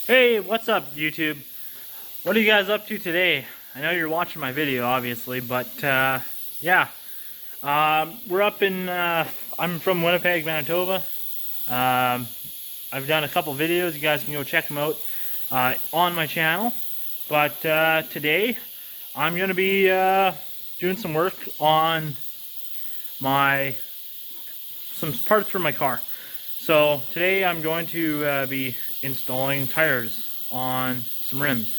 Hey, what's up, YouTube? What are you guys up to today? I know you're watching my video, obviously, but yeah. We're up in, I'm from Winnipeg, Manitoba. I've done a couple videos. You guys can go check them out on my channel. But today, I'm going to be doing some work on some parts for my car. So today I'm going to be installing tires on some rims.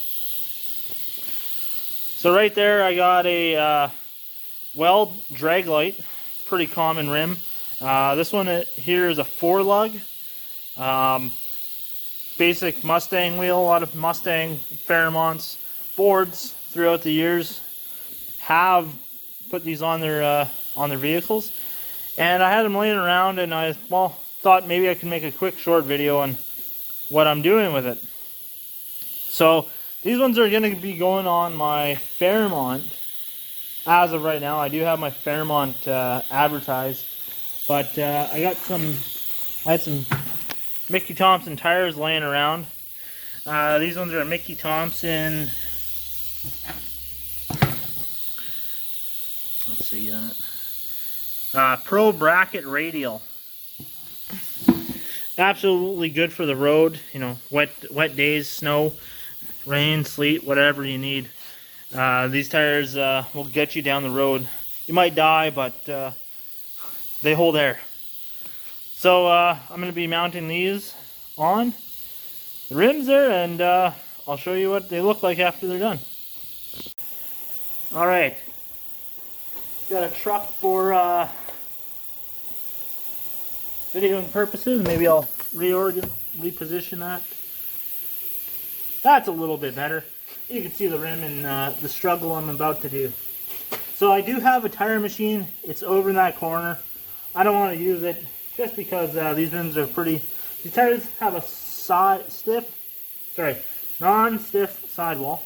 So right there I got a Weld Draglite, pretty common rim. This one here is a 4-lug. Basic Mustang wheel. A lot of Mustang, Fairmonts, Fords throughout the years have put these on their vehicles. And I had them laying around, and I thought maybe I could make a quick short video on what I'm doing with it. So these ones are going to be going on my Fairmont as of right now. I do have my Fairmont advertised, but I had some Mickey Thompson tires laying around. These ones are Mickey Thompson. Let's see that. Pro Bracket Radial. Absolutely good for the road. You know, wet days, snow, rain, sleet, whatever you need. These tires will get you down the road. You might die, but they hold air. So I'm going to be mounting these on the rims there, and I'll show you what they look like after they're done. Alright. Got a truck for videoing purposes. Maybe I'll reposition that. That's a little bit better. You can see the rim and the struggle I'm about to do. So I do have a tire machine. It's over in that corner. I don't want to use it just because these rims are pretty. These tires have a non-stiff sidewall,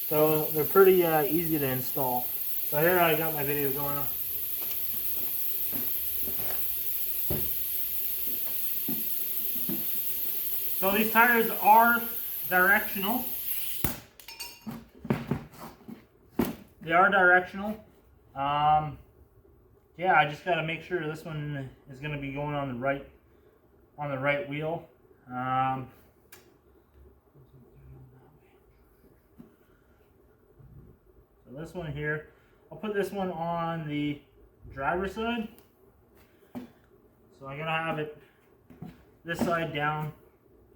so they're pretty easy to install. So here I got my video going on. So these tires are directional. They are directional. Yeah, I just got to make sure this one is going to be going on the right wheel. So this one here, I'll put this one on the driver's side. So I'm going to have it this side down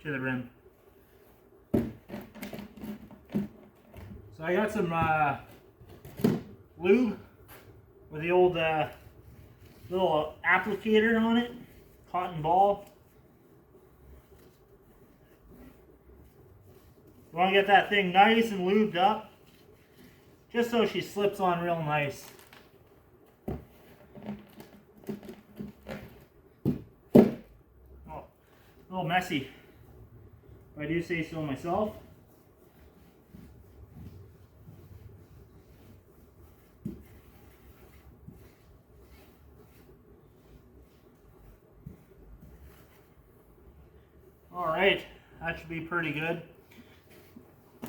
to the rim. So I got some lube with the old little applicator on it, cotton ball. You want to get that thing nice and lubed up, just so she slips on real nice. Oh, a little messy, if I do say so myself. Alright, that should be pretty good.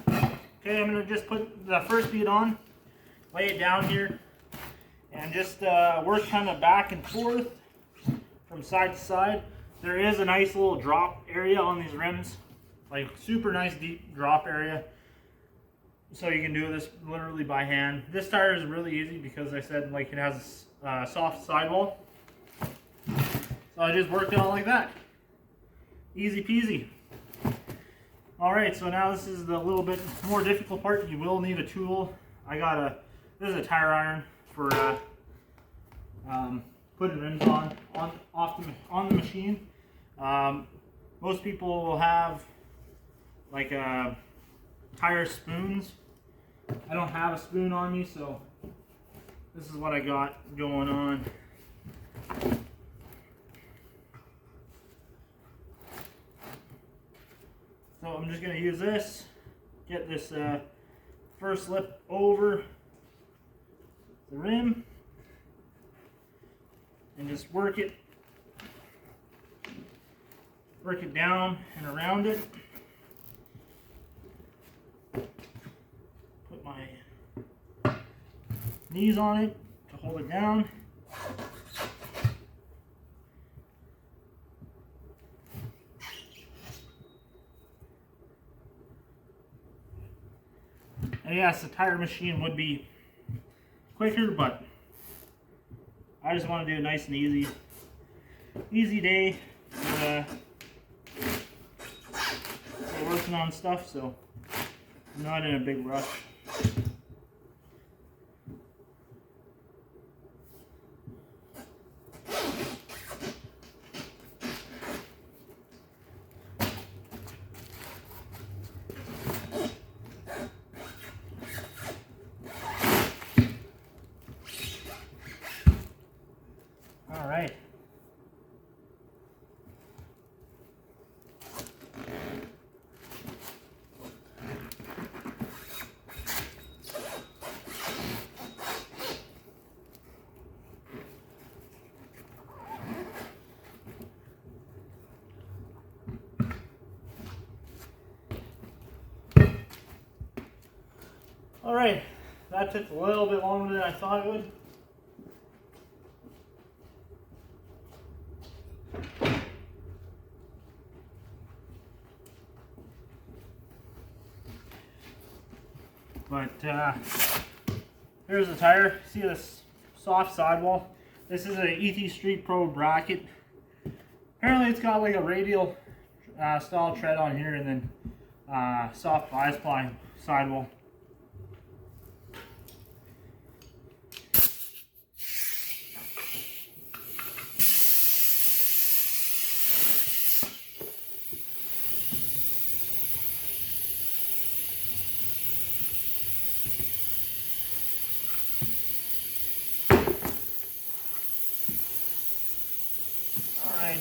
Okay, I'm going to just put the first bead on, lay it down here, and just work kind of back and forth from side to side. There is a nice little drop area on these rims, like super nice deep drop area. So you can do this literally by hand. This tire is really easy because I said like it has a soft sidewall. So I just worked it out like that. Easy peasy. Alright, so now this is the little bit more difficult part. You will need a tool. This is a tire iron for putting rims on the machine. Most people will have like tire spoons. I don't have a spoon on me, so this is what I got going on. So I'm just going to use this, get this first lip over the rim, and just work it down and around it. knees on it to hold it down. And yes, the tire machine would be quicker, but I just want to do it nice and easy day. We're working on stuff, so I'm not in a big rush. All right. All right, that took a little bit longer than I thought it would. But here's the tire. See this soft sidewall? This is an ET Street Pro bracket. Apparently it's got like a radial style tread on here, and then soft bispline sidewall.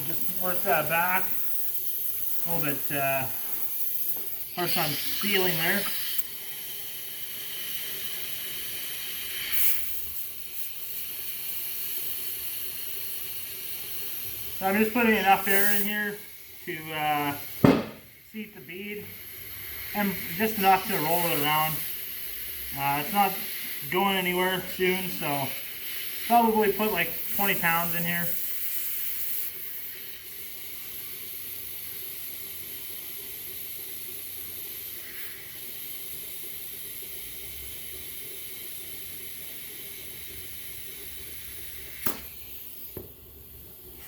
Just work that back. A little bit hard time feeling there. So I'm just putting enough air in here to seat the bead, and just enough to roll it around. It's not going anywhere soon, so probably put like 20 pounds in here.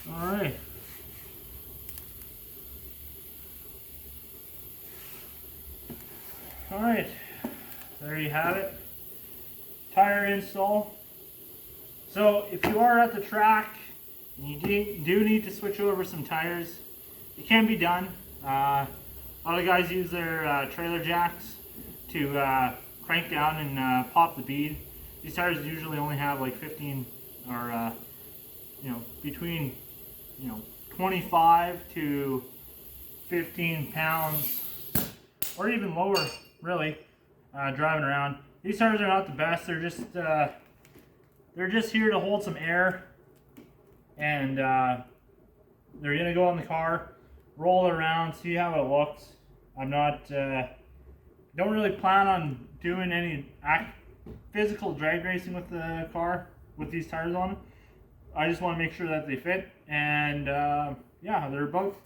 Alright. Alright. There you have it. Tire install. So if you are at the track and you do need to switch over some tires, it can be done. A lot of guys use their trailer jacks to crank down and pop the bead. These tires usually only have like 15 or between 25 to 15 pounds, or even lower, really, driving around. These tires are not the best. They're just here to hold some air, and they're gonna go in the car, roll it around, see how it looks. I'm not, don't really plan on doing any physical drag racing with the car with these tires on. I just want to make sure that they fit, and yeah, they're about,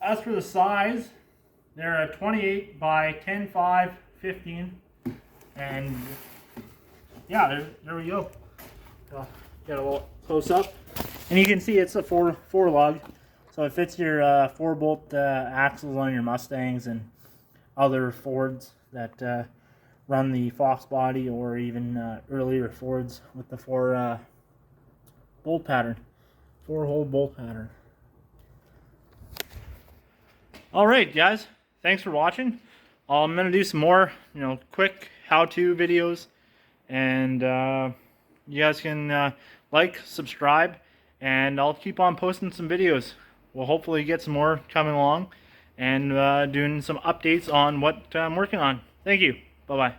as for the size, they're a 28 by 10.5 15, and yeah, there we go. Get a little close up, and you can see it's a four lug, so it fits your 4-bolt axles on your Mustangs and other Fords that run the Fox body, or even earlier Fords with the 4 bolt pattern, 4-hole bolt pattern. All right, guys, thanks for watching. I'm gonna do some more, quick how-to videos, and you guys can like, subscribe, and I'll keep on posting some videos. We'll hopefully get some more coming along, and doing some updates on what I'm working on. Thank you. Bye-bye.